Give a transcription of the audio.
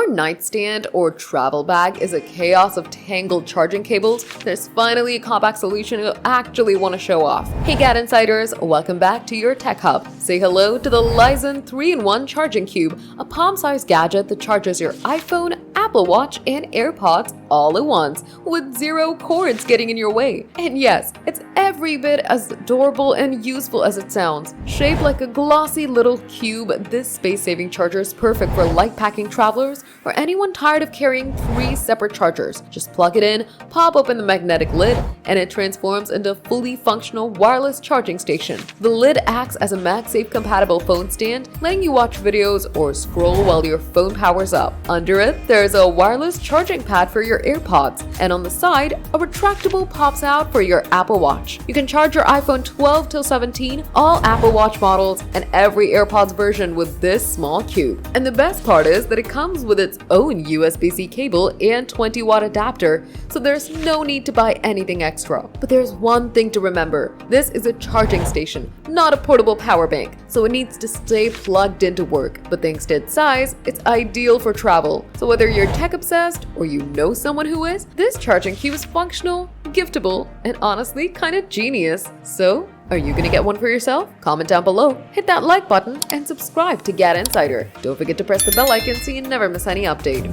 your nightstand or travel bag is a chaos of tangled charging cables, there's finally a compact solution you actually want to show off. Hey GadInsiders, welcome back to your Tech Hub. Say hello to the Lisen 3-in-1 Charging Cube, a palm-sized gadget that charges your iPhone, Apple Watch, and AirPods all at once, with zero cords getting in your way. And yes, it's every bit as adorable and useful as it sounds. Shaped like a glossy little cube, this space-saving charger is perfect for light-packing travelers or anyone tired of carrying 3 separate chargers. Just plug it in, pop open the magnetic lid, and it transforms into a fully functional wireless charging station. The lid acts as a MagSafe compatible phone stand, letting you watch videos or scroll while your phone powers up. Under it, there's a wireless charging pad for your AirPods, and on the side, a retractable pops out for your Apple Watch. You can charge your iPhone 12 till 17, all Apple Watch models, and every AirPods version with this small cube. And the best part is that it comes with its own USB-C cable and 20-watt adapter, so there's no need to buy anything extra. But there's one thing to remember: this is a charging station, not a portable power bank, so it needs to stay plugged into work. But thanks to its size, it's ideal for travel. So whether you're tech obsessed or you know someone who is, this charging cube is functional, giftable, and honestly kind of genius. So, are you gonna get one for yourself? Comment down below, hit that like button, and subscribe to GadInsider. Don't forget to press the bell icon so you never miss any update.